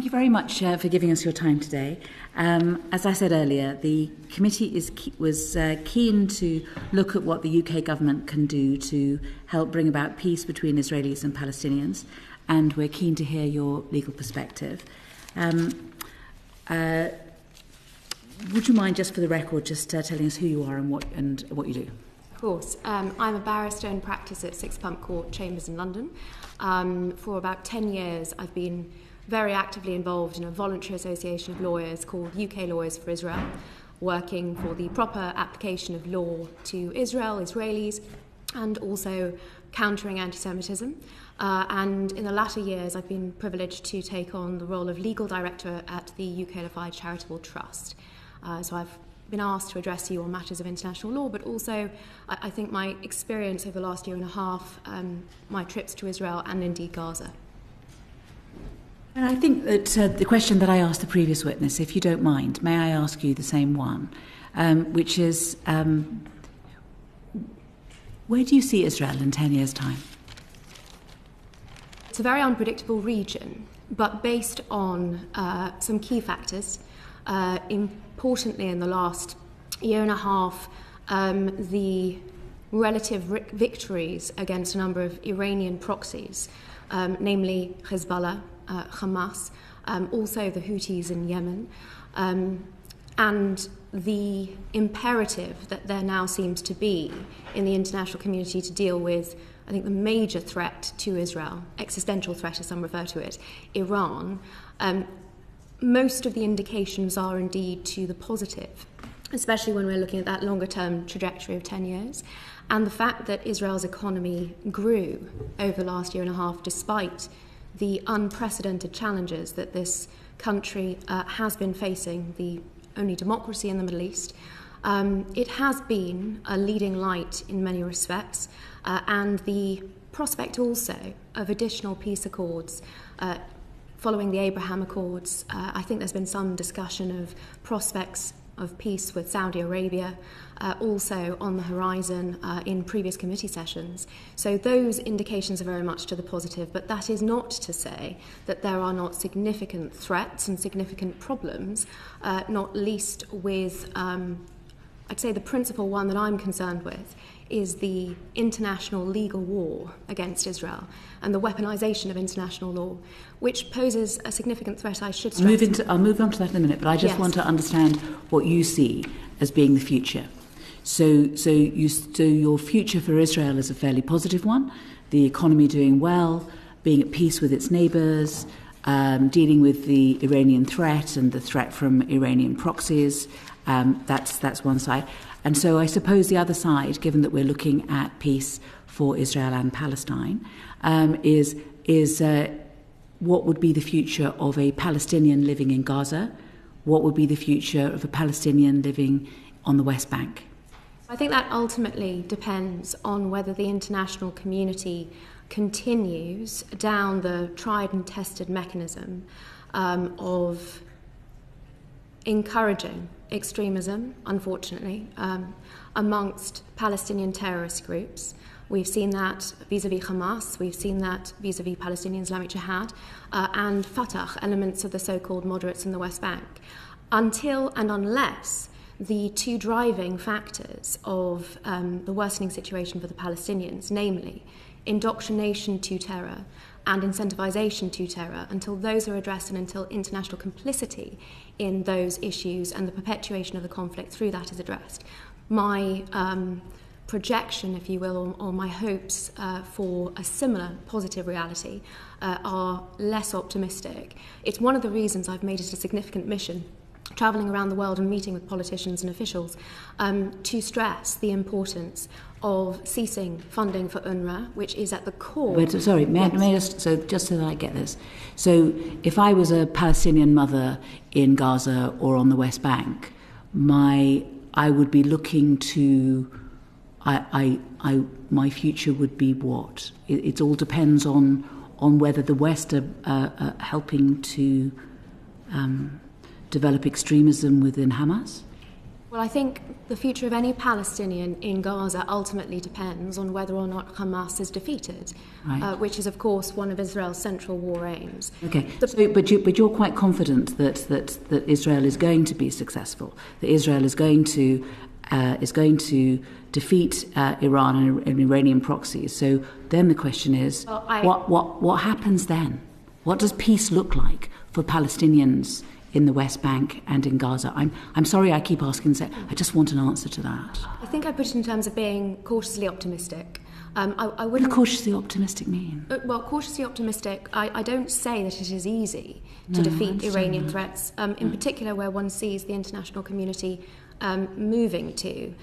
Thank you very much for giving us your time today. As I said earlier, the committee was keen to look at what the UK government can do to help bring about peace between Israelis and Palestinians, and we're keen to hear your legal perspective. Would you mind, just for the record, just telling us who you are and what you do? Of course. I'm a barrister in practice at Six Pump Court Chambers in London. For about 10 years, I've been very actively involved in a voluntary association of lawyers called UK Lawyers for Israel, working for the proper application of law to Israel, Israelis, and also countering anti-Semitism. And in the latter years, I've been privileged to take on the role of legal director at the UK-lified Charitable Trust. So I've been asked to address you on matters of international law, but also I think my experience over the last year and a half, my trips to Israel and indeed Gaza. And I think that the question that I asked the previous witness, if you don't mind, may I ask you the same one, which is, where do you see Israel in 10 years' time? It's a very unpredictable region, but based on some key factors. Importantly, in the last year and a half, the relative victories against a number of Iranian proxies, namely Hezbollah, Hamas, also the Houthis in Yemen, and the imperative that there now seems to be in the international community to deal with, I think, the major threat to Israel, existential threat as some refer to it, Iran. Most of the indications are indeed to the positive, especially when we're looking at that longer-term trajectory of 10 years. And the fact that Israel's economy grew over the last year and a half despite the unprecedented challenges that this country has been facing, the only democracy in the Middle East. It has been a leading light in many respects, and the prospect also of additional peace accords following the Abraham Accords. I think there's been some discussion of prospects of peace with Saudi Arabia, also on the horizon in previous committee sessions. So those indications are very much to the positive, but that is not to say that there are not significant threats and significant problems, not least with, I'd say the principal one that I'm concerned with is the international legal war against Israel and the weaponization of international law, which poses a significant threat, I should stress. I'll move on to that in a minute, but I just want to understand what you see as being the future. So your future for Israel is a fairly positive one, the economy doing well, being at peace with its neighbours, dealing with the Iranian threat and the threat from Iranian proxies. That's one side. And so I suppose the other side, given that we're looking at peace for Israel and Palestine, is what would be the future of a Palestinian living in Gaza? What would be the future of a Palestinian living on the West Bank? I think that ultimately depends on whether the international community continues down the tried and tested mechanism of encouraging extremism, unfortunately, amongst Palestinian terrorist groups. We've seen that vis-à-vis Hamas, we've seen that vis-à-vis Palestinian Islamic Jihad, and Fatah, elements of the so-called moderates in the West Bank. Until and unless the two driving factors of the worsening situation for the Palestinians, namely indoctrination to terror and incentivization to terror, until those are addressed and until international complicity in those issues and the perpetuation of the conflict through that is addressed, my projection, if you will, or my hopes for a similar positive reality are less optimistic. It's one of the reasons I've made it a significant mission travelling around the world and meeting with politicians and officials to stress the importance of ceasing funding for UNRWA, which is at the core... Wait, sorry, may I just so that I get this. So if I was a Palestinian mother in Gaza or on the West Bank, I would be looking to... my future would be what? It all depends on whether the West are helping to develop extremism within Hamas? Well, I think the future of any Palestinian in Gaza ultimately depends on whether or not Hamas is defeated, right. Which is, of course, one of Israel's central war aims. Okay, but you're quite confident that Israel is going to be successful, that Israel is going to defeat Iran and Iranian proxies. So then the question is, what happens then? What does peace look like for Palestinians in the West Bank and in Gaza? I'm sorry I keep asking that. I just want an answer to that. I think I put it in terms of being cautiously optimistic. I wouldn't. What does cautiously optimistic mean? Well, cautiously optimistic, I don't say that it is easy to defeat Iranian threats, in particular where one sees the international community moving to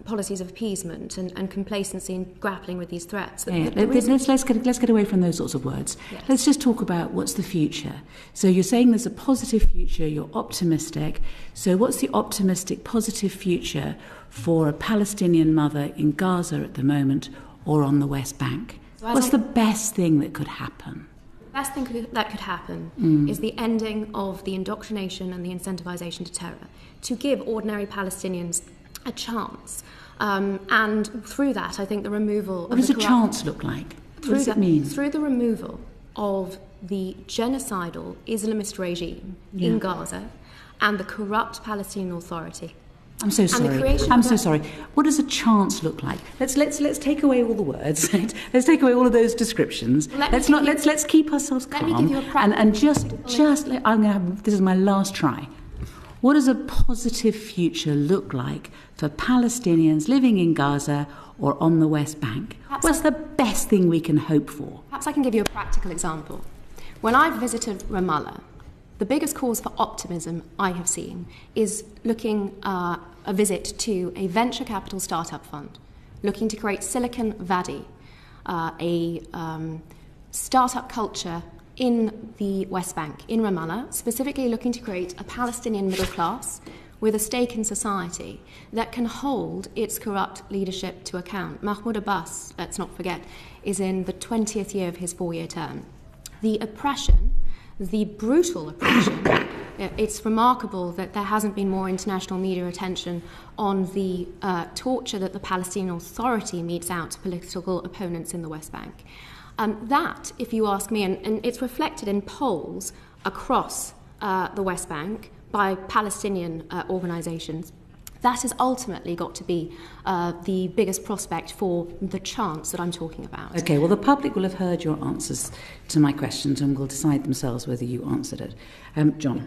policies of appeasement and complacency in grappling with these threats. Let's get away from those sorts of words. Yes. Let's just talk about what's the future. So you're saying there's a positive future, you're optimistic. So what's the optimistic, positive future for a Palestinian mother in Gaza at the moment or on the West Bank? What's the best thing that could happen? The best thing that could happen is the ending of the indoctrination and the incentivization to terror, to give ordinary Palestinians a chance. And through that, I think the removal of What does a chance look like? What does it mean? Through the removal of the genocidal Islamist regime in Gaza and the corrupt Palestinian Authority. I'm so sorry. I'm so sorry. What does a chance look like? Let's take away all the words. Let's take away all of those descriptions. Let's keep ourselves calm. Let me give you a and just I'm going to have, this is my last try. What does a positive future look like for Palestinians living in Gaza or on the West Bank? What's the best thing we can hope for? Perhaps I can give you a practical example. When I've visited Ramallah, the biggest cause for optimism I have seen is looking a visit to a venture capital startup fund looking to create Silicon Valley, a startup culture in the West Bank, in Ramallah, specifically looking to create a Palestinian middle class with a stake in society that can hold its corrupt leadership to account. Mahmoud Abbas, let's not forget, is in the 20th year of his 4-year term. The oppression, the brutal oppression, it's remarkable that there hasn't been more international media attention on the torture that the Palestinian Authority metes out to political opponents in the West Bank. That, if you ask me, and it's reflected in polls across the West Bank by Palestinian organisations, that has ultimately got to be the biggest prospect for the chance that I'm talking about. Okay, well, the public will have heard your answers to my questions and will decide themselves whether you answered it. John?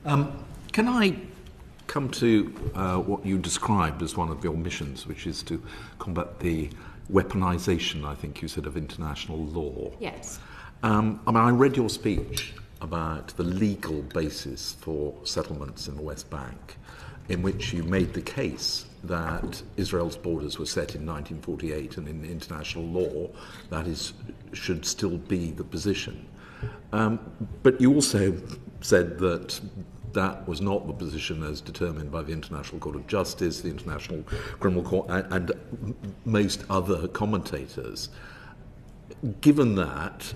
Can I come to what you described as one of your missions, which is to combat the weaponization, I think you said, of international law? Yes. I read your speech about the legal basis for settlements in the West Bank, in which you made the case that Israel's borders were set in 1948 and in international law that should still be the position. But you also said that that was not the position as determined by the International Court of Justice, the International Criminal Court, and most other commentators. Given that,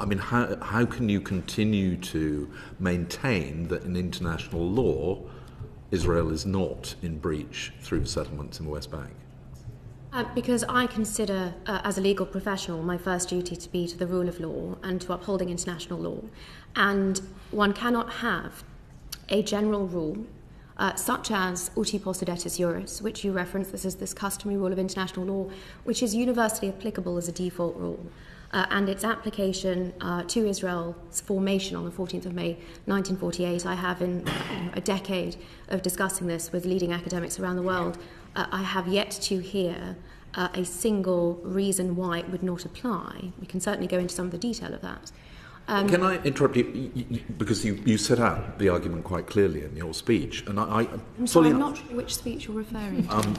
I mean, how can you continue to maintain that in international law Israel is not in breach through settlements in the West Bank? Because I consider, as a legal professional, my first duty to be to the rule of law and to upholding international law. And one cannot have a general rule, such as uti possidetis juris, which you reference. This is this customary rule of international law, which is universally applicable as a default rule. And its application to Israel's formation on the 14th of May 1948. I have, in a decade of discussing this with leading academics around the world, I have yet to hear a single reason why it would not apply. We can certainly go into some of the detail of that. Can I interrupt you, because you set out the argument quite clearly in your speech, and I'm sorry, I'm not sure which speech you're referring to.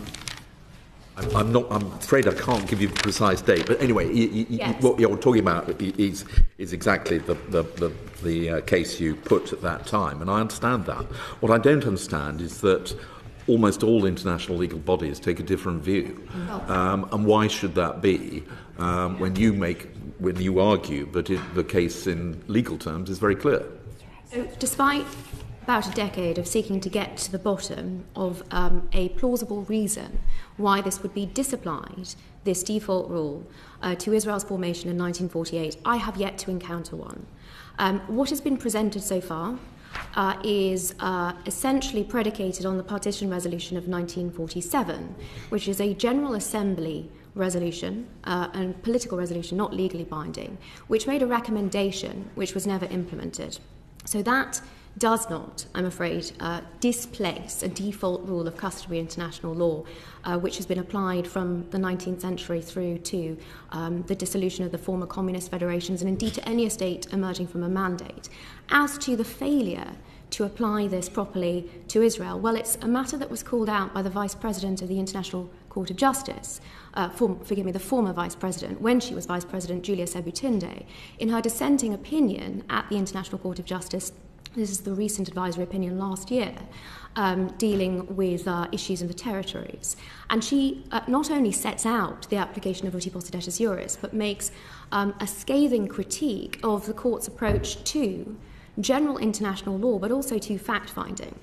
I'm afraid I can't give you the precise date, but anyway, yes. What you're talking about is exactly the case you put at that time, and I understand that. What I don't understand is that almost all international legal bodies take a different view, and why should that be? When you argue that the case in legal terms is very clear. So, despite about a decade of seeking to get to the bottom of a plausible reason why this would be disapplied, this default rule, to Israel's formation in 1948. I have yet to encounter one. What has been presented so far is essentially predicated on the Partition Resolution of 1947, which is a General Assembly resolution, and political resolution, not legally binding, which made a recommendation which was never implemented. So that does not, I'm afraid, displace a default rule of customary international law, which has been applied from the 19th century through to the dissolution of the former communist federations, and indeed to any state emerging from a mandate. As to the failure to apply this properly to Israel, well, it's a matter that was called out by the Vice President of the International Court of Justice, the former Vice President, when she was Vice President, Julia Sebutinde, in her dissenting opinion at the International Court of Justice. This is the recent advisory opinion last year, dealing with issues in the territories. And she not only sets out the application of uti possidetis juris, but makes a scathing critique of the court's approach to general international law, but also to fact-finding.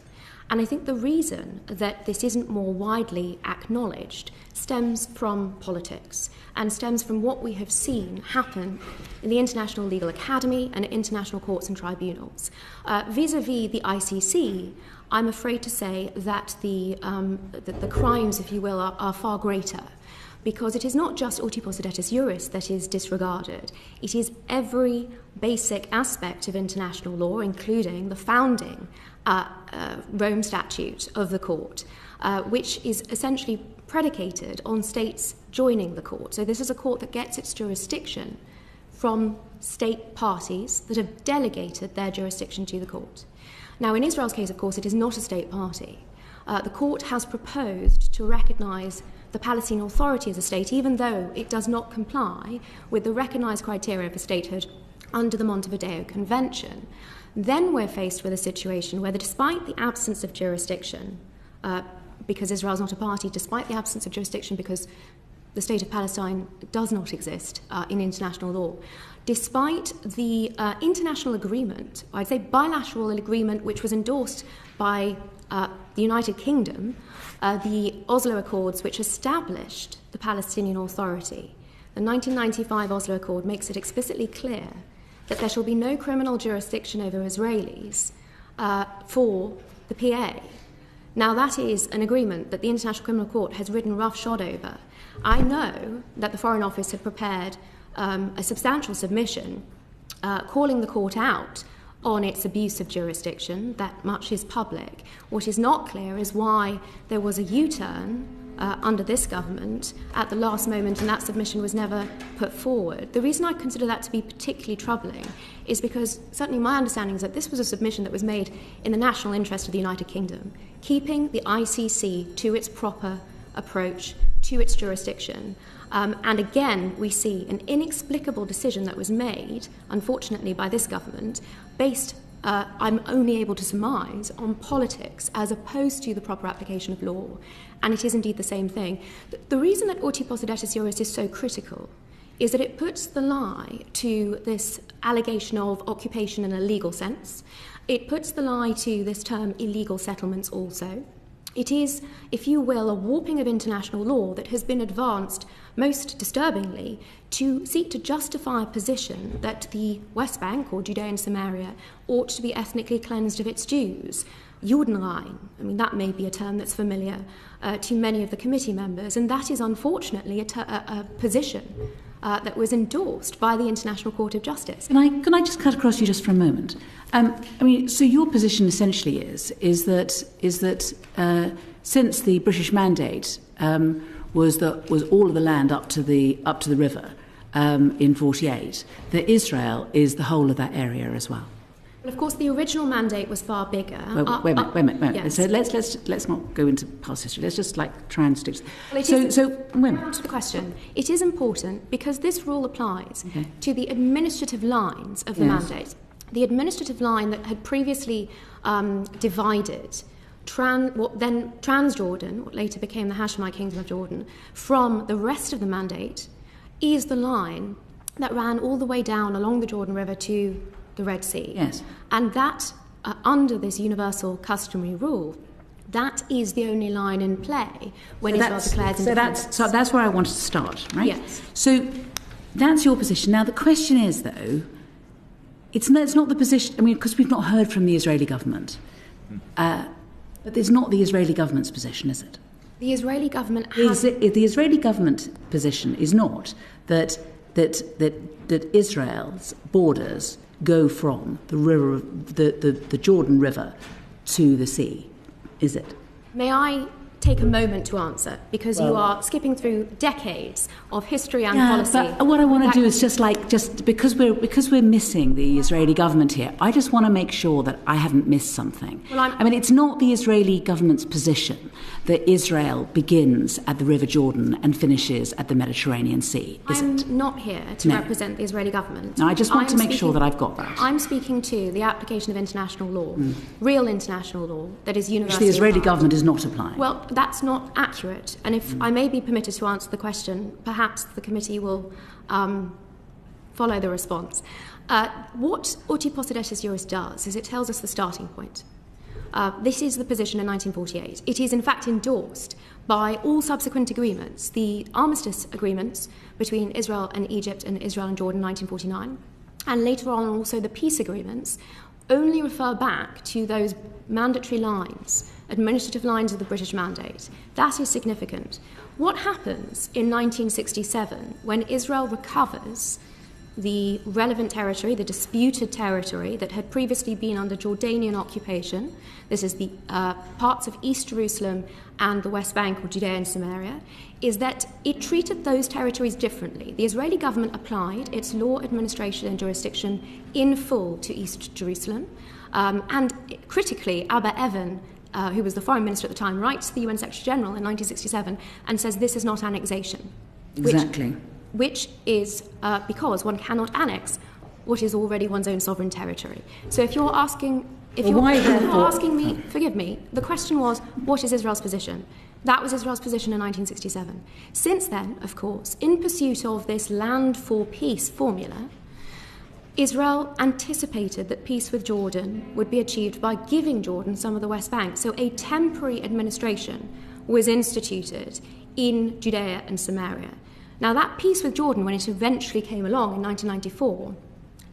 And I think the reason that this isn't more widely acknowledged stems from politics and stems from what we have seen happen in the International Legal Academy and international courts and tribunals. Vis-a-vis the ICC, I'm afraid to say that the crimes, if you will, are far greater, because it is not just uti possidetis juris that is disregarded. It is every basic aspect of international law, including the founding Rome Statute of the court, which is essentially predicated on states joining the court. So this is a court that gets its jurisdiction from state parties that have delegated their jurisdiction to the court. Now, in Israel's case, of course, it is not a state party. The court has proposed to recognise the Palestinian Authority as a state, even though it does not comply with the recognised criteria for statehood under the Montevideo Convention. Then we're faced with a situation where, despite the absence of jurisdiction, because Israel is not a party, despite the absence of jurisdiction because the state of Palestine does not exist in international law, despite the international agreement, I'd say bilateral agreement, which was endorsed by the United Kingdom, the Oslo Accords, which established the Palestinian Authority. The 1995 Oslo Accord makes it explicitly clear that there shall be no criminal jurisdiction over Israelis for the PA. Now, that is an agreement that the International Criminal Court has ridden roughshod over. I know that the Foreign Office had prepared a substantial submission calling the court out on its abuse of jurisdiction. That much is public. What is not clear is why there was a U-turn under this government at the last moment, and that submission was never put forward. The reason I consider that to be particularly troubling is because certainly my understanding is that this was a submission that was made in the national interest of the United Kingdom, keeping the ICC to its proper approach, to its jurisdiction. And again, we see an inexplicable decision that was made, unfortunately, by this government, based, I'm only able to surmise, on politics as opposed to the proper application of law. And it is indeed the same thing. The reason that uti possidetis juris is so critical is that it puts the lie to this allegation of occupation in a legal sense. It puts the lie to this term illegal settlements also. It is, if you will, a warping of international law that has been advanced, most disturbingly, to seek to justify a position that the West Bank, or Judea and Samaria, ought to be ethnically cleansed of its Jews. Judenrein, I mean, that may be a term that's familiar to many of the committee members, and that is unfortunately a position that was endorsed by the International Court of Justice. Can I just cut across you just for a moment? So your position essentially is that since the British mandate was all of the land up to the river in 48, that Israel is the whole of that area as well. Well, of course, the original mandate was far bigger. Wait a minute. Yes. So let's not go into past history. Let's just try and stick to. Well, the question. It is important because this rule applies to the administrative lines of the mandate. The administrative line that had previously divided Transjordan, what later became the Hashemite Kingdom of Jordan, from the rest of the mandate, is the line that ran all the way down along the Jordan River to the Red Sea. Yes. And that under this universal customary rule, that is the only line in play when Israel declares independence. So that's where I wanted to start, right? Yes. So that's your position. Now, the question is, though, it's not the position, I mean, because we've not heard from the Israeli government. But it's not the Israeli government's position, is it? The Israeli government has... The Israeli government position is not that Israel's borders go from the river, the Jordan River to the sea, is it? May I take a moment to answer, because you are skipping through decades of history and policy. But what I want to do is just because we're missing the Israeli government here, I just want to make sure that I haven't missed something. I mean, it's not the Israeli government's position that Israel begins at the River Jordan and finishes at the Mediterranean Sea, is it? I'm not here to represent the Israeli government. No, I just want to make sure that I've got that. I'm speaking to the application of international law, real international law, that is universally Which the Israeli applied. government is not applying. Well, that's not accurate. And if I may be permitted to answer the question, perhaps the committee will follow the response. What Uti Possidetis Juris does is it tells us the starting point. This is the position in 1948. It is, in fact, endorsed by all subsequent agreements. The armistice agreements between Israel and Egypt and Israel and Jordan in 1949, and later on also the peace agreements, only refer back to those mandatory lines, administrative lines of the British Mandate. That is significant. What happens in 1967 when Israel recovers the relevant territory, the disputed territory that had previously been under Jordanian occupation? This is the parts of East Jerusalem and the West Bank or Judea and Samaria, is that it treated those territories differently. The Israeli government applied its law, administration and jurisdiction in full to East Jerusalem. And critically, Abba Evan, who was the foreign minister at the time, writes to the UN Secretary General in 1967 and says this is not annexation. Exactly. Which is because one cannot annex what is already one's own sovereign territory. So if you're asking... If you're asking me, forgive me, the question was, what is Israel's position? That was Israel's position in 1967. Since then, of course, in pursuit of this land for peace formula, Israel anticipated that peace with Jordan would be achieved by giving Jordan some of the West Bank. So a temporary administration was instituted in Judea and Samaria. Now, that peace with Jordan, when it eventually came along in 1994,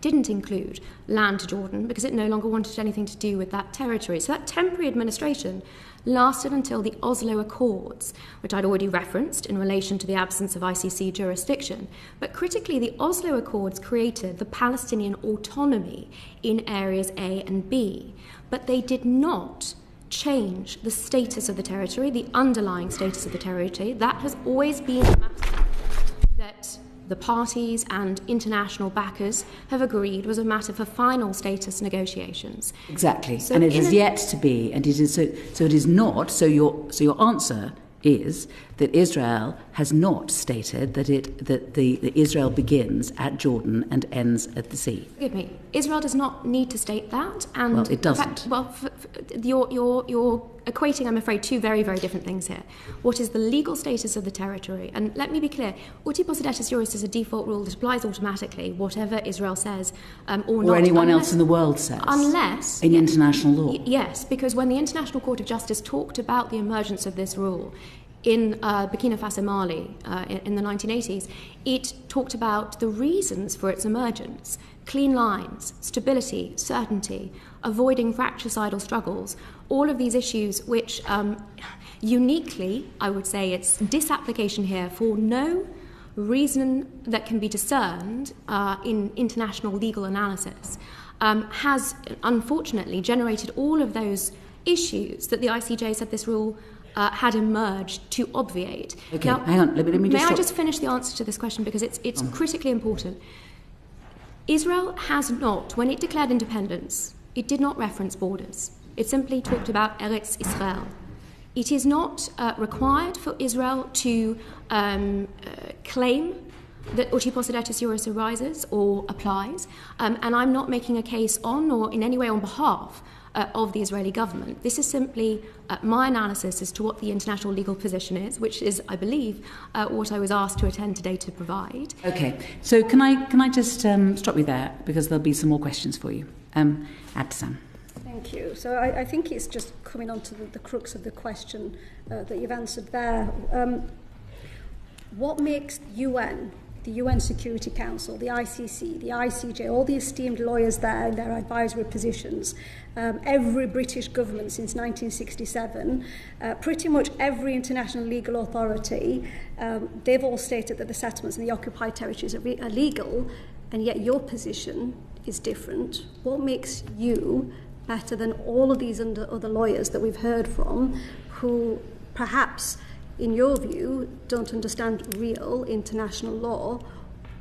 didn't include land to Jordan because it no longer wanted anything to do with that territory. So that temporary administration lasted until the Oslo Accords, which I'd already referenced in relation to the absence of ICC jurisdiction. But critically, the Oslo Accords created the Palestinian autonomy in areas A and B, but they did not change the status of the territory, the underlying status of the territory. That has always been a matter that the parties and international backers have agreed was a matter for final status negotiations. Exactly, so and it is yet to be, and it is so it is not. So your answer is that Israel has not stated that the Israel begins at Jordan and ends at the sea. Forgive me. Israel does not need to state that, and well, it doesn't. You're equating, I'm afraid, two very, very different things here. What is the legal status of the territory? And let me be clear: Uti Possidetis Juris is a default rule that applies automatically, whatever Israel says or not, or anyone else in the world says, unless in international law. Yes, because when the International Court of Justice talked about the emergence of this rule in Burkina Faso, Mali, in the 1980s, it talked about the reasons for its emergence: clean lines, stability, certainty, avoiding fratricidal struggles, all of these issues which uniquely, I would say, it's disapplication here for no reason that can be discerned in international legal analysis, has unfortunately generated all of those issues that the ICJ said this rule had emerged to obviate. Okay, now, hang on. Let me may I just finish the answer to this question, because it's critically important. Israel has not, when it declared independence, it did not reference borders. It simply talked about Eretz Israel. It is not required for Israel to claim that Uti Possidetis Juris arises or applies, and I'm not making a case on or in any way on behalf of the Israeli government. This is simply my analysis as to what the international legal position is, which is, I believe, what I was asked to attend today to provide. Okay, so can I just stop you there, because there'll be some more questions for you. Abdesam. Thank you. So I think it's just coming on to the crux of the question that you've answered there. What makes UN, the UN Security Council, the ICC, the ICJ, all the esteemed lawyers there in their advisory positions, every British government since 1967, pretty much every international legal authority, they've all stated that the settlements in the occupied territories are illegal, and yet your position is different. What makes you better than all of these other lawyers that we've heard from who perhaps, in your view, don't understand real international law?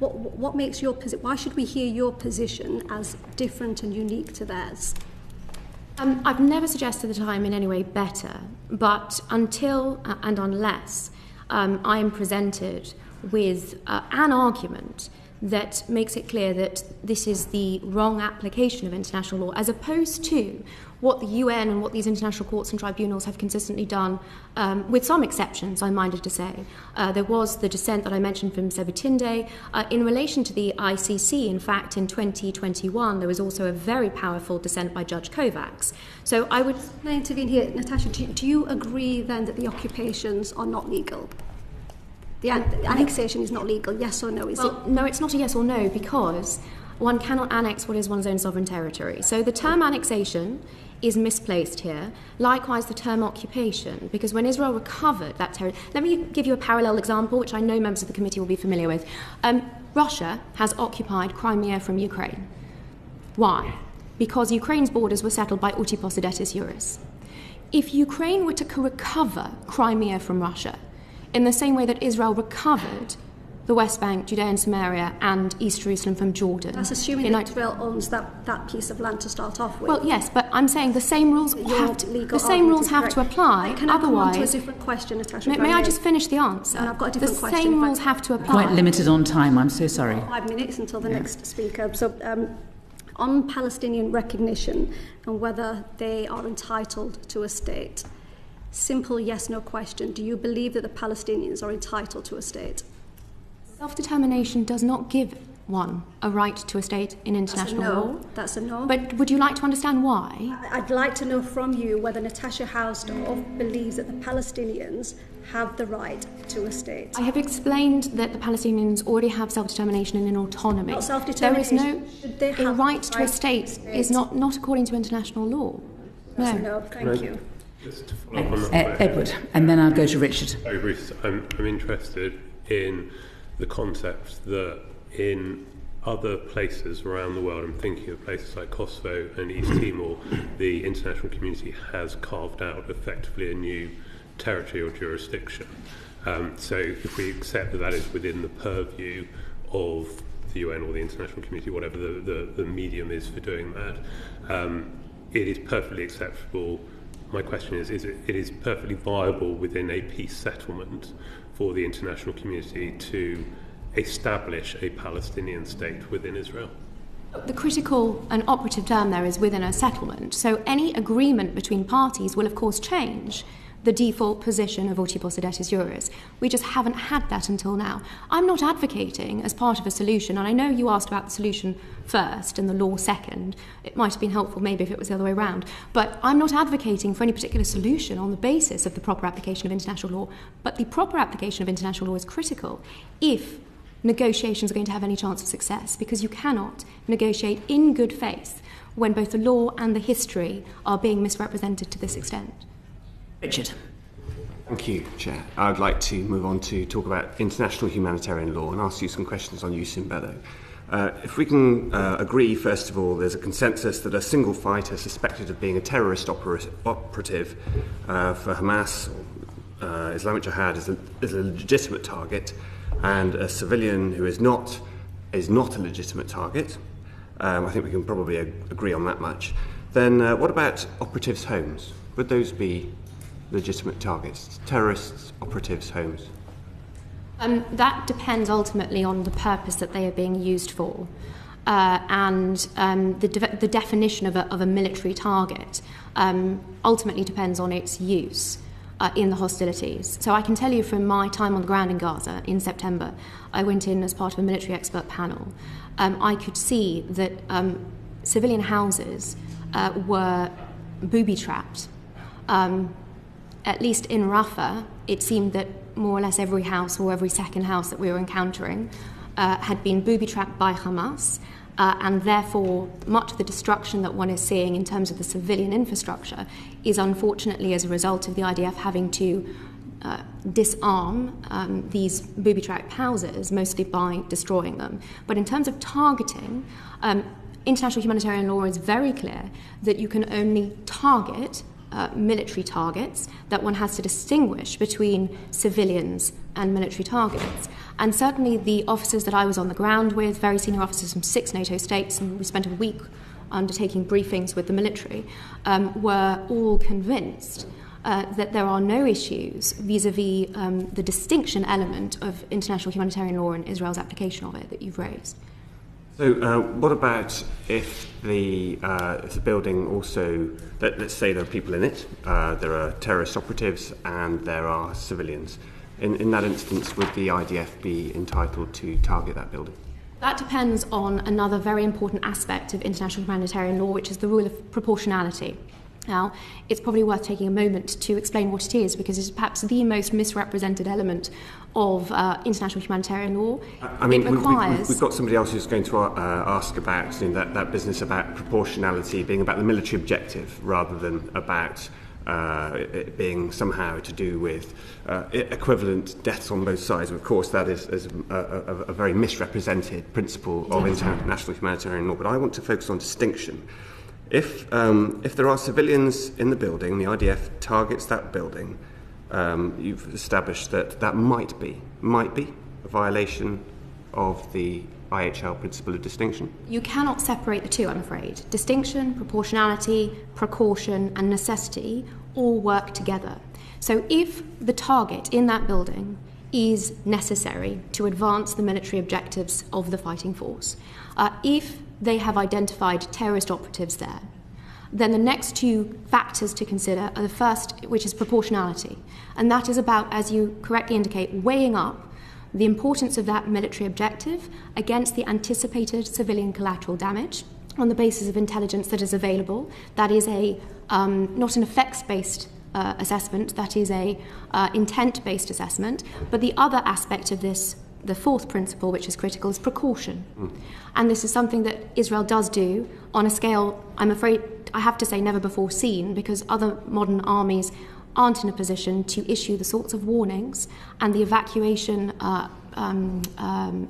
What makes your position? Why should we hear your position as different and unique to theirs? I've never suggested that I'm in any way better, but until and unless I am presented with an argument that makes it clear that this is the wrong application of international law, as opposed to what the UN and what these international courts and tribunals have consistently done, with some exceptions, I'm minded to say. There was the dissent that I mentioned from Sebutinde. In relation to the ICC, in fact, in 2021, there was also a very powerful dissent by Judge Kovacs. So I would... Can I intervene here? Natasha, do you agree then that the occupations are not legal? The annexation is not legal, yes or no? No, it's not a yes or no, because one cannot annex what is one's own sovereign territory. So the term annexation is misplaced here. Likewise, the term occupation, because when Israel recovered that territory... Let me give you a parallel example, which I know members of the committee will be familiar with. Russia has occupied Crimea from Ukraine. Why? Because Ukraine's borders were settled by uti possidetis juris. If Ukraine were to recover Crimea from Russia, in the same way that Israel recovered the West Bank, Judea and Samaria, and East Jerusalem from Jordan. That's assuming that Israel owns that piece of land to start off with. Well, yes, but I'm saying the same rules have to apply. Can I come on to a different question, Natasha? May I just finish the answer? And I've got a different question. The same rules have to apply. Quite limited on time, I'm so sorry. 5 minutes until the next speaker. So, on Palestinian recognition and whether they are entitled to a state, simple yes-no question. Do you believe that the Palestinians are entitled to a state? Self-determination does not give one a right to a state in international law. That's a no. But would you like to understand why? I'd like to know from you whether Natasha Hausdorff believes that the Palestinians have the right to a state. I have explained that the Palestinians already have self-determination and an autonomy. Not self-determination. There is no... A right to a state is not according to international law. That's a no. Thank you. Just to follow up on that, Edward, and then I'll go to Richard. Very briefly, I'm interested in the concept that in other places around the world, I'm thinking of places like Kosovo and East Timor, the international community has carved out effectively a new territory or jurisdiction. So if we accept that is within the purview of the UN or the international community, whatever the medium is for doing that, it is perfectly acceptable. My question is it is perfectly viable within a peace settlement for the international community to establish a Palestinian state within Israel? The critical and operative term there is within a settlement. So any agreement between parties will, of course, change the default position of uti possidetis juris. We just haven't had that until now. I'm not advocating as part of a solution, and I know you asked about the solution first and the law second. It might have been helpful maybe if it was the other way around. But I'm not advocating for any particular solution on the basis of the proper application of international law. But the proper application of international law is critical if negotiations are going to have any chance of success, because you cannot negotiate in good faith when both the law and the history are being misrepresented to this extent. Richard. Thank you, Chair. I would like to move on to talk about international humanitarian law and ask you some questions on jus in bello. If we can agree, first of all, there's a consensus that a single fighter suspected of being a terrorist operative for Hamas or Islamic Jihad is a legitimate target, and a civilian who is not a legitimate target. I think we can probably agree on that much. Then what about operatives' homes? Would those be legitimate targets? Terrorists, operatives' homes? That depends ultimately on the purpose that they are being used for, and the definition of a military target ultimately depends on its use in the hostilities. So I can tell you from my time on the ground in Gaza in September, I went in as part of a military expert panel. I could see that civilian houses were booby-trapped. At least in Rafah, it seemed that more or less every house or every second house that we were encountering had been booby-trapped by Hamas, and therefore much of the destruction that one is seeing in terms of the civilian infrastructure is unfortunately as a result of the IDF having to disarm these booby-trapped houses, mostly by destroying them. But in terms of targeting, international humanitarian law is very clear that you can only target military targets, that one has to distinguish between civilians and military targets. And certainly the officers that I was on the ground with, very senior officers from 6 NATO states, and we spent a week undertaking briefings with the military, were all convinced that there are no issues vis-à-vis the distinction element of international humanitarian law and Israel's application of it that you've raised. So what about if the building also, let's say there are people in it, there are terrorist operatives and there are civilians. In that instance, would the IDF be entitled to target that building? That depends on another very important aspect of international humanitarian law, which is the rule of proportionality. Now, it's probably worth taking a moment to explain what it is, because it's perhaps the most misrepresented element of international humanitarian law. I mean, we've got somebody else who's going to ask about that business about proportionality being about the military objective rather than about it being somehow to do with equivalent deaths on both sides. Of course, that is a very misrepresented principle of international humanitarian law. But I want to focus on distinction. If there are civilians in the building, the IDF targets that building, you've established that might be a violation of the IHL principle of distinction. You cannot separate the two, I'm afraid. Distinction, proportionality, precaution, and necessity all work together. So if the target in that building is necessary to advance the military objectives of the fighting force, if they have identified terrorist operatives there, then the next two factors to consider are the first, which is proportionality. And that is about, as you correctly indicate, weighing up the importance of that military objective against the anticipated civilian collateral damage on the basis of intelligence that is available. That is not an effects-based assessment, that is a intent-based assessment. But the other aspect of this, the fourth principle, which is critical, is precaution. And this is something that Israel does do on a scale, I'm afraid, I have to say, never before seen, because other modern armies aren't in a position to issue the sorts of warnings and the evacuation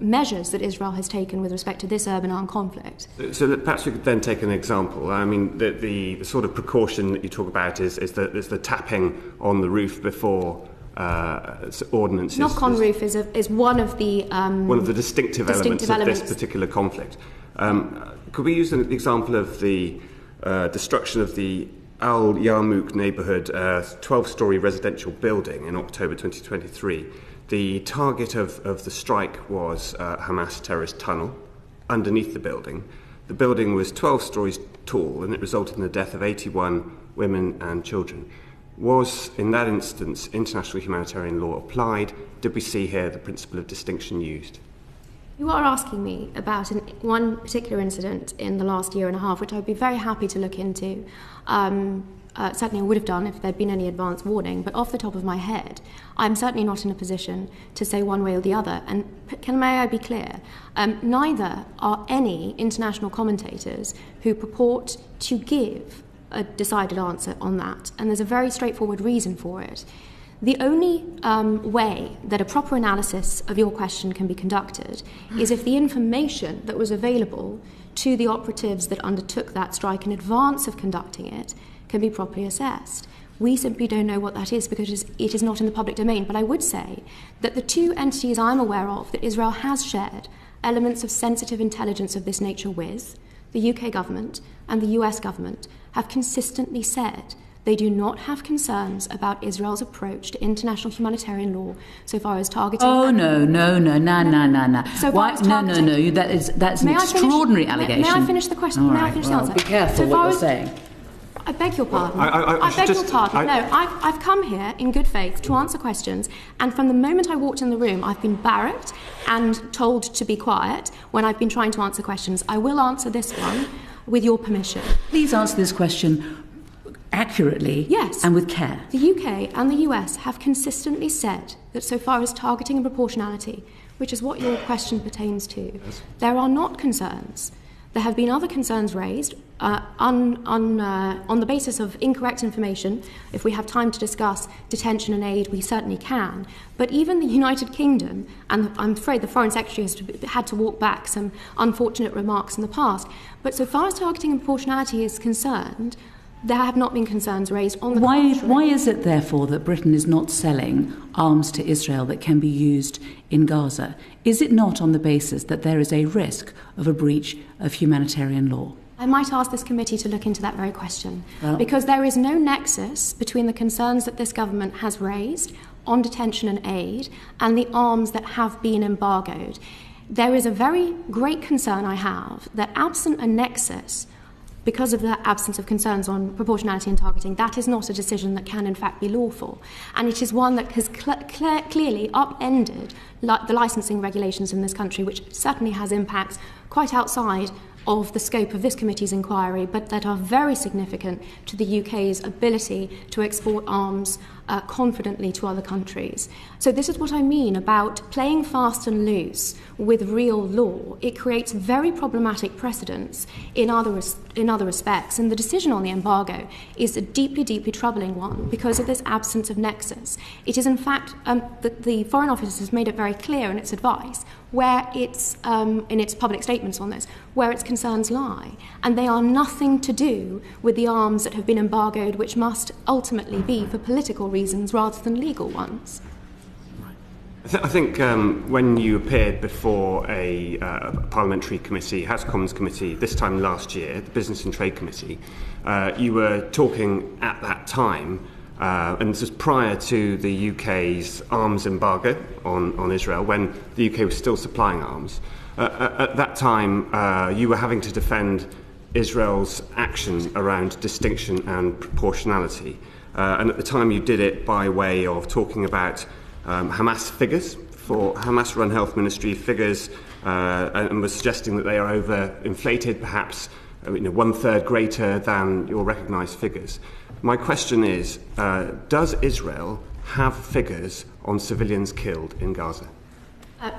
measures that Israel has taken with respect to this urban armed conflict. So perhaps we could then take an example. I mean, the sort of precaution that you talk about is the tapping on the roof before ordnance. Knock on roof is one of the distinctive elements of this particular conflict. Could we use an example of the destruction of the Al Yarmouk neighbourhood 12-storey residential building in October 2023? The target of the strike was Hamas terrorist tunnel underneath the building. The building was 12 stories tall and it resulted in the death of 81 women and children. Was, in that instance, international humanitarian law applied? Did we see here the principle of distinction used? You are asking me about one particular incident in the last year and a half, which I'd be very happy to look into. Certainly I would have done if there'd been any advance warning, but off the top of my head, I'm certainly not in a position to say one way or the other. And may I be clear? Neither are any international commentators who purport to give a decided answer on that, and there's a very straightforward reason for it. The only way that a proper analysis of your question can be conducted is if the information that was available to the operatives that undertook that strike in advance of conducting it can be properly assessed. We simply don't know what that is because it is not in the public domain. But I would say that the two entities I'm aware of that Israel has shared elements of sensitive intelligence of this nature with, the UK government and the US government, have consistently said they do not have concerns about Israel's approach to international humanitarian law so far as targeting... Oh, no. So far as targeting... No. That's an extraordinary allegation. May I finish the question? All may right, I finish the answer? Be careful what you're saying. I beg your pardon. I beg your pardon. No, I've come here in good faith to answer questions, and from the moment I walked in the room, I've been barracked and told to be quiet when I've been trying to answer questions. I will answer this one. with your permission. Please answer this question accurately, yes, and with care. The UK and the US have consistently said that so far as targeting and proportionality, which is what your question pertains to, there are not concerns. There have been other concerns raised on the basis of incorrect information. If we have time to discuss detention and aid, we certainly can. But even the United Kingdom, and I'm afraid the Foreign Secretary has had to walk back some unfortunate remarks in the past, but so far as targeting and proportionality is concerned, there have not been concerns raised on the contrary. Why is it, therefore, that Britain is not selling arms to Israel that can be used in Gaza? Is it not on the basis that there is a risk of a breach of humanitarian law? I might ask this committee to look into that very question, because there is no nexus between the concerns that this government has raised on detention and aid and the arms that have been embargoed. There is a very great concern I have that absent a nexus, because of the absence of concerns on proportionality and targeting, that is not a decision that can in fact be lawful. And it is one that has clearly upended the licensing regulations in this country, which certainly has impacts quite outside of the scope of this committee's inquiry, but that are very significant to the UK's ability to export arms confidently to other countries. So this is what I mean about playing fast and loose with real law. It creates very problematic precedents in other respects, and the decision on the embargo is a deeply, deeply troubling one because of this absence of nexus. It is in fact, the Foreign Office has made it very clear in its advice where it's, in its public statements on this, where its concerns lie. And they are nothing to do with the arms that have been embargoed, which must ultimately be for political reasons rather than legal ones. I think when you appeared before a parliamentary committee, House of Commons committee, this time last year, the Business and Trade Committee, you were talking at that time, and this was prior to the UK's arms embargo on Israel, when the UK was still supplying arms. At that time, you were having to defend Israel's action around distinction and proportionality. And at the time you did it by way of talking about Hamas figures, for Hamas-run health ministry figures, and was suggesting that they are overinflated, perhaps one-third greater than your recognised figures. My question is, does Israel have figures on civilians killed in Gaza?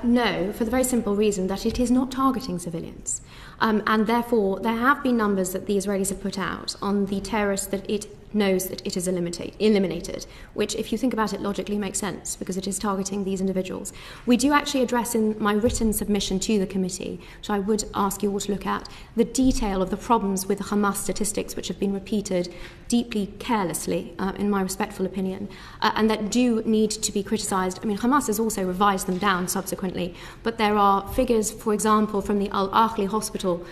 No, for the very simple reason that it is not targeting civilians. And therefore, there have been numbers that the Israelis have put out on the terrorists that it knows that it is eliminated, which, if you think about it logically, makes sense because it is targeting these individuals. We do actually address in my written submission to the committee, which I would ask you all to look at, the detail of the problems with the Hamas statistics, which have been repeated deeply carelessly, in my respectful opinion, and that do need to be criticised. I mean, Hamas has also revised them down subsequently, but there are figures, for example, from the Al-Ahli hospital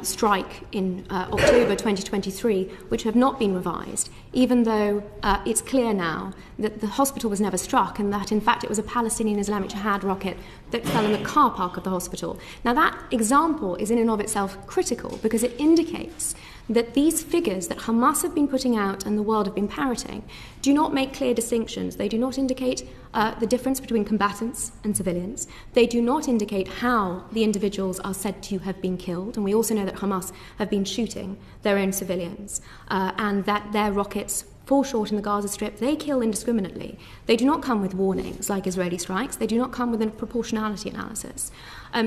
strike in October 2023, which have not been revised, even though it's clear now that the hospital was never struck and that, in fact, it was a Palestinian Islamic Jihad rocket that fell in the car park of the hospital. Now, that example is in and of itself critical because it indicates that these figures that Hamas have been putting out and the world have been parroting do not make clear distinctions. They do not indicate the difference between combatants and civilians. They do not indicate how the individuals are said to have been killed. And we also know that Hamas have been shooting their own civilians and that their rockets fall short in the Gaza Strip. They kill indiscriminately. They do not come with warnings like Israeli strikes. They do not come with a proportionality analysis.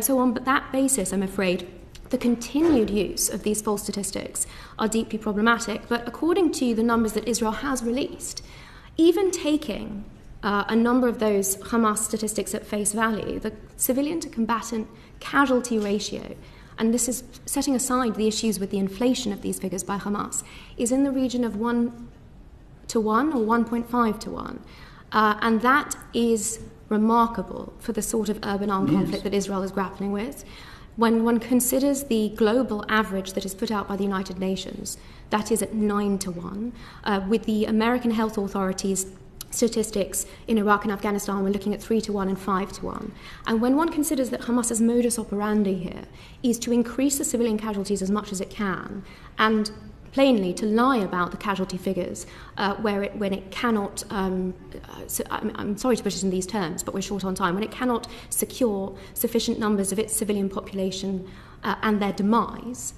So on that basis, I'm afraid, the continued use of these false statistics are deeply problematic. But according to the numbers that Israel has released, even taking a number of those Hamas statistics at face value, the civilian to combatant casualty ratio, and this is setting aside the issues with the inflation of these figures by Hamas, is in the region of 1 to 1 or 1.5 to 1. And that is remarkable for the sort of urban armed conflict that Israel is grappling with. When one considers the global average that is put out by the United Nations, that is at 9 to 1. With the American health authorities' statistics in Iraq and Afghanistan, we're looking at 3 to 1 and 5 to 1. And when one considers that Hamas's modus operandi here is to increase the civilian casualties as much as it can, and plainly to lie about the casualty figures when it cannot, I'm sorry to put it in these terms, but we're short on time, when it cannot secure sufficient numbers of its civilian population and their demise,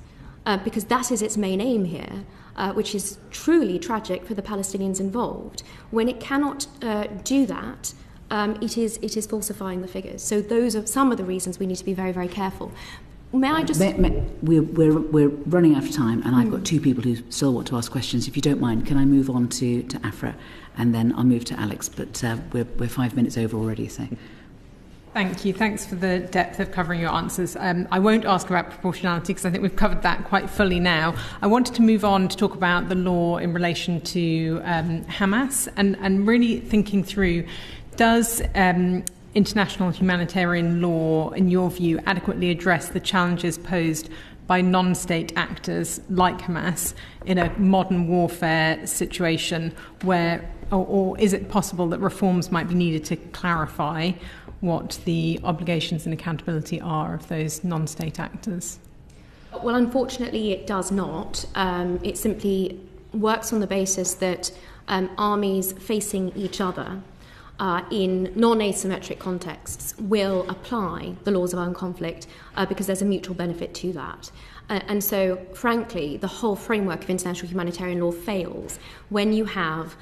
because that is its main aim here, which is truly tragic for the Palestinians involved. When it cannot do that, it is falsifying the figures. So those are some of the reasons we need to be very, very careful. May I just... We're running out of time, and I've got two people who still want to ask questions. If you don't mind, can I move on to Afra, and then I'll move to Alex, but we're 5 minutes over already, so... Thank you. Thanks for the depth of covering your answers. I won't ask about proportionality because I think we've covered that quite fully now. I wanted to move on to talk about the law in relation to Hamas and really thinking through, does international humanitarian law, in your view, adequately address the challenges posed by non-state actors like Hamas in a modern warfare situation where, or is it possible that reforms might be needed to clarify what the obligations and accountability are of those non-state actors? Well, unfortunately, it does not. It simply works on the basis that armies facing each other in non-asymmetric contexts will apply the laws of armed conflict because there's a mutual benefit to that. And so, frankly, the whole framework of international humanitarian law fails when you have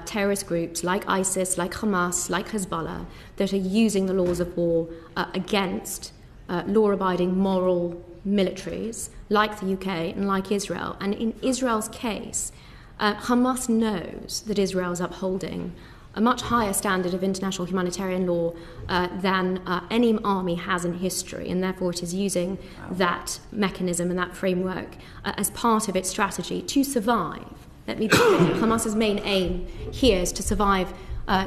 terrorist groups like ISIS, like Hamas, like Hezbollah, that are using the laws of war against law-abiding moral militaries like the UK and like Israel. And in Israel's case, Hamas knows that Israel is upholding a much higher standard of international humanitarian law than any army has in history, and therefore it is using that mechanism and that framework as part of its strategy to survive. Let me be clear, Hamas's main aim here is to survive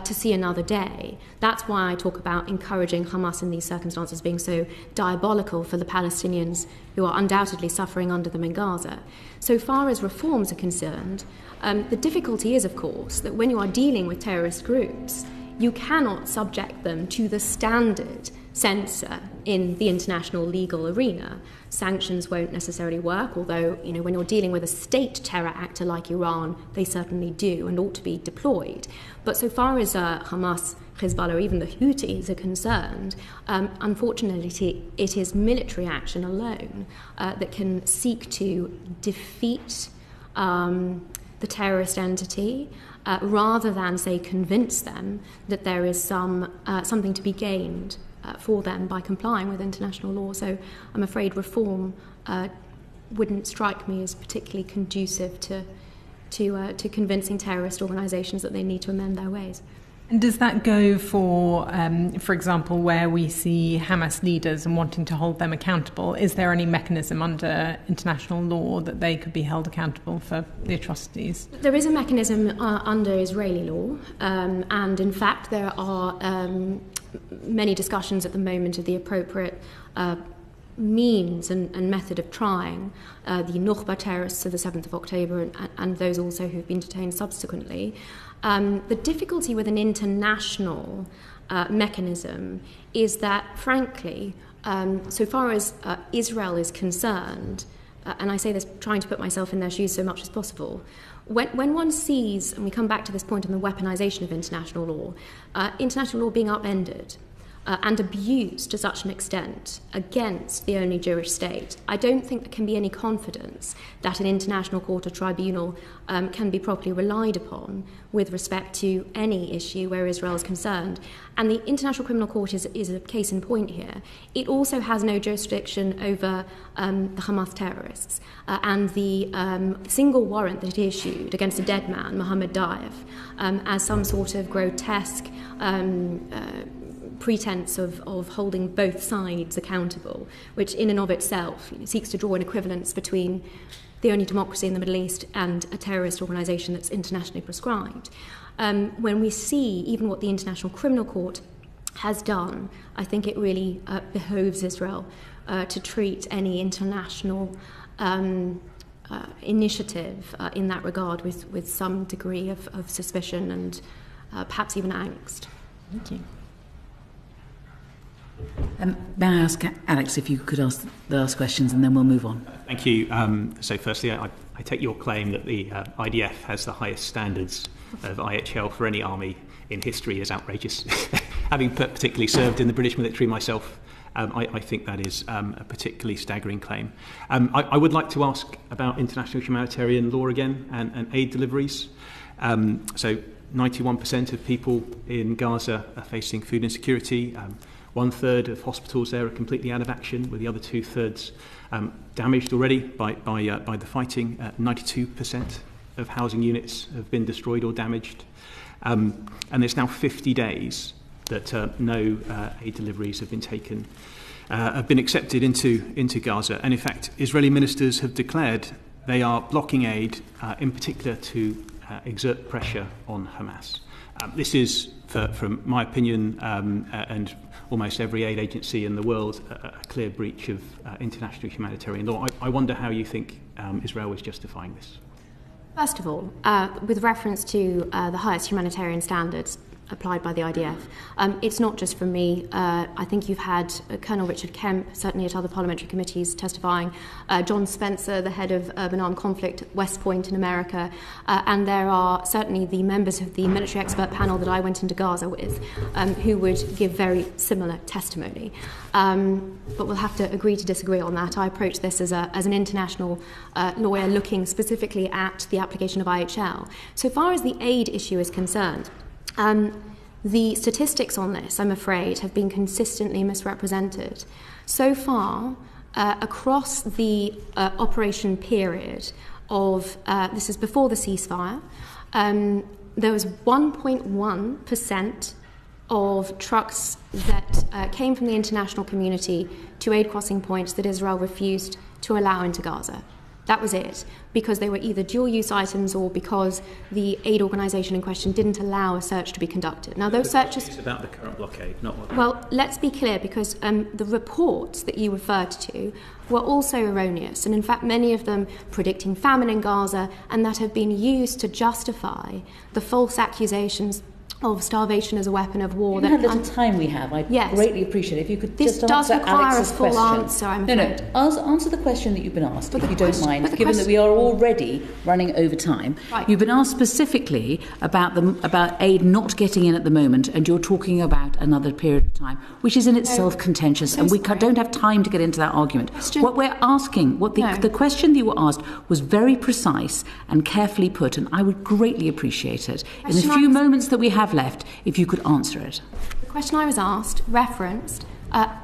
to see another day. That's why I talk about encouraging Hamas in these circumstances being so diabolical for the Palestinians who are undoubtedly suffering under them in Gaza. So far as reforms are concerned, the difficulty is, of course, that when you are dealing with terrorist groups, you cannot subject them to the standard censor in the international legal arena. Sanctions won't necessarily work, although, when you're dealing with a state terror actor like Iran, they certainly do and ought to be deployed. But so far as Hamas, Hezbollah, or even the Houthis are concerned, unfortunately, it is military action alone that can seek to defeat the terrorist entity, rather than, say, convince them that there is something to be gained for them by complying with international law. So I'm afraid reform wouldn't strike me as particularly conducive to convincing terrorist organisations that they need to amend their ways. And does that go for example, where we see Hamas leaders and wanting to hold them accountable? Is there any mechanism under international law that they could be held accountable for the atrocities? There is a mechanism under Israeli law, and in fact there are many discussions at the moment of the appropriate means and method of trying the Nukhba terrorists of the 7th of October and those also who have been detained subsequently. The difficulty with an international mechanism is that, frankly, so far as Israel is concerned, and I say this trying to put myself in their shoes so much as possible, when one sees, and we come back to this point on the weaponization of international law being upended and abused to such an extent against the only Jewish state, I don't think there can be any confidence that an international court or tribunal can be properly relied upon with respect to any issue where Israel is concerned. And the International Criminal Court is a case in point here. It also has no jurisdiction over the Hamas terrorists. And the single warrant that it issued against a dead man, Mohammed Daif, as some sort of grotesque pretense of holding both sides accountable, which in and of itself seeks to draw an equivalence between the only democracy in the Middle East and a terrorist organisation that's internationally prescribed. When we see even what the International Criminal Court has done, I think it really behoves Israel to treat any international initiative in that regard with some degree of suspicion and perhaps even angst. Thank you. May I ask Alex if you could ask the last questions and then we'll move on. Thank you. So firstly, I take your claim that the IDF has the highest standards of IHL for any army in history as outrageous. Having particularly served in the British military myself I think that is a particularly staggering claim. I would like to ask about international humanitarian law again and aid deliveries. So 91% of people in Gaza are facing food insecurity. 1/3 of hospitals there are completely out of action, with the other 2/3 damaged already by the fighting. 92% of housing units have been destroyed or damaged. And there's now 50 days that no aid deliveries have been accepted into Gaza. And in fact, Israeli ministers have declared they are blocking aid, in particular to exert pressure on Hamas. This is, from my opinion, and almost every aid agency in the world, a clear breach of international humanitarian law. I wonder how you think Israel is justifying this. First of all, with reference to the highest humanitarian standards applied by the IDF, it's not just from me. I think you've had Colonel Richard Kemp, certainly at other parliamentary committees, testifying, John Spencer, the head of urban armed conflict at West Point in America, and there are certainly the members of the military expert panel that I went into Gaza with, who would give very similar testimony. But we'll have to agree to disagree on that. I approach this as an international lawyer looking specifically at the application of IHL. So far as the aid issue is concerned, the statistics on this, I'm afraid, have been consistently misrepresented. So far, across the operation period of, this is before the ceasefire, there was 1.1% of trucks that came from the international community to aid crossing points that Israel refused to allow into Gaza. That was it, because they were either dual-use items or because the aid organisation in question didn't allow a search to be conducted. Now, those searches... It's about the current blockade, not what... Well, let's be clear, because the reports that you referred to were also erroneous, and in fact many of them predicting famine in Gaza, and that have been used to justify the false accusations of starvation as a weapon of war. Given how little time we have, I'd greatly appreciate it if you could this just does answer require Alex's a full question. Answer, I'm afraid. Answer the question that you've been asked, if you don't mind, given that we are already running over time. Right. You've been asked specifically about aid not getting in at the moment, and you're talking about another period of time, which is in itself contentious, and we don't have time to get into that argument. What we're asking, the question that you were asked was very precise and carefully put, and I would greatly appreciate it. In the few moments that we have left, if you could answer it. The question I was asked referenced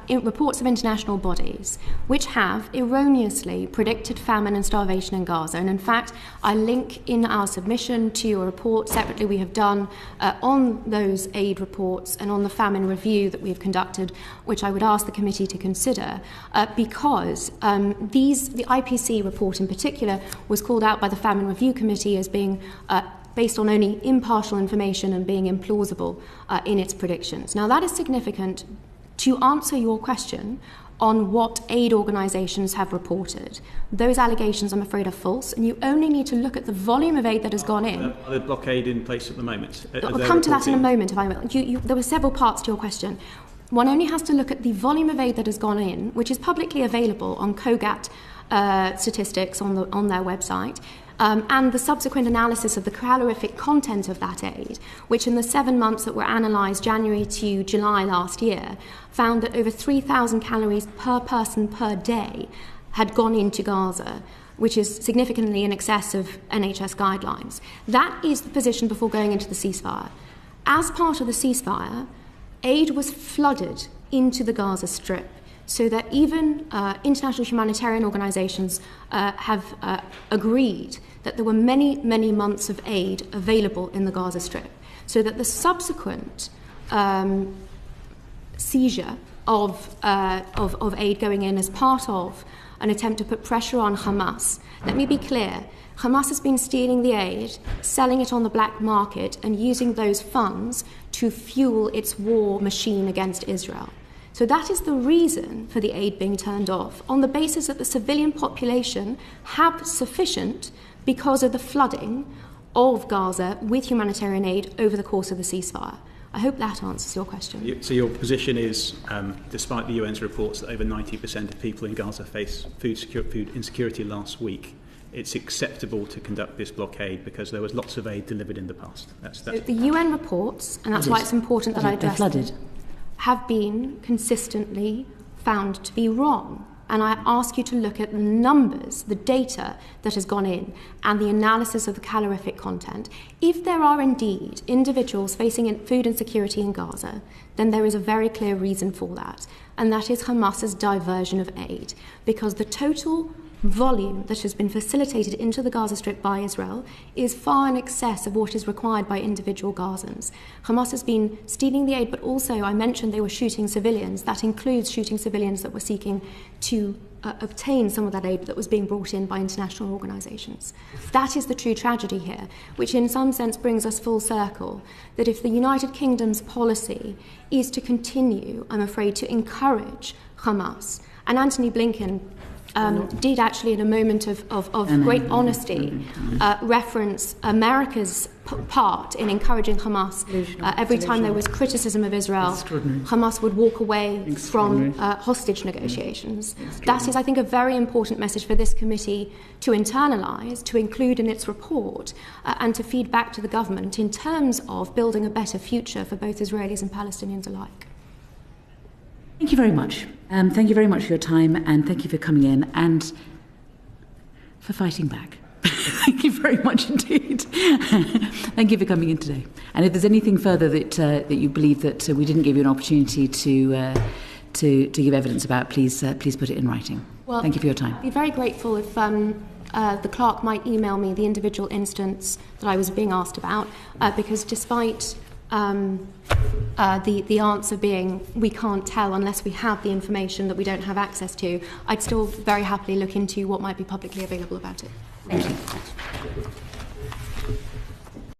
in reports of international bodies which have erroneously predicted famine and starvation in Gaza. And in fact, I link in our submission to your report separately we have done on those aid reports and on the famine review that we have conducted, which I would ask the committee to consider, because the IPC report in particular was called out by the Famine Review Committee as being based on only impartial information and being implausible in its predictions. Now, that is significant to answer your question on what aid organisations have reported. Those allegations, I'm afraid, are false, and you only need to look at the volume of aid that has gone in. Are the blockade in place at the moment? I'll come to that in a moment, if I will. There were several parts to your question. One only has to look at the volume of aid that has gone in, which is publicly available on COGAT statistics on their website, and the subsequent analysis of the calorific content of that aid, which in the 7 months that were analysed, January to July last year, found that over 3,000 calories per person per day had gone into Gaza, which is significantly in excess of NHS guidelines. That is the position before going into the ceasefire. As part of the ceasefire, aid was flooded into the Gaza Strip, so that even international humanitarian organisations have agreed that there were many, many months of aid available in the Gaza Strip, so that the subsequent seizure of aid going in as part of an attempt to put pressure on Hamas. Let me be clear. Hamas has been stealing the aid, selling it on the black market, and using those funds to fuel its war machine against Israel. So that is the reason for the aid being turned off, on the basis that the civilian population have sufficient because of the flooding of Gaza with humanitarian aid over the course of the ceasefire. I hope that answers your question. So your position is, despite the UN's reports that over 90% of people in Gaza face food insecurity last week, it's acceptable to conduct this blockade because there was lots of aid delivered in the past. So the UN reports, and that's why it's important that I address them, have been consistently found to be wrong. And I ask you to look at the numbers, the data that has gone in, and the analysis of the calorific content. If there are indeed individuals facing food insecurity in Gaza, then there is a very clear reason for that, and that is Hamas's diversion of aid, because the total volume that has been facilitated into the Gaza Strip by Israel is far in excess of what is required by individual Gazans. Hamas has been stealing the aid, but also I mentioned they were shooting civilians. That includes shooting civilians that were seeking to obtain some of that aid that was being brought in by international organisations. That is the true tragedy here, which in some sense brings us full circle, that if the United Kingdom's policy is to continue, I'm afraid, to encourage Hamas, and Anthony Blinken did actually, in a moment of great honesty, reference America's part in encouraging Hamas. Every time there was criticism of Israel, Hamas would walk away from hostage negotiations. That is, I think, a very important message for this committee to internalise, to include in its report, and to feed back to the government in terms of building a better future for both Israelis and Palestinians alike. Thank you very much. Thank you very much for your time, and thank you for coming in and for fighting back. Thank you very much indeed. Thank you for coming in today. And if there's anything further that you believe that we didn't give you an opportunity to give evidence about, please put it in writing. Well, thank you for your time. I'd be very grateful if the clerk might email me the individual instance that I was being asked about, because despite the answer being we can't tell unless we have the information that we don't have access to, I'd still very happily look into what might be publicly available about it. Thank you.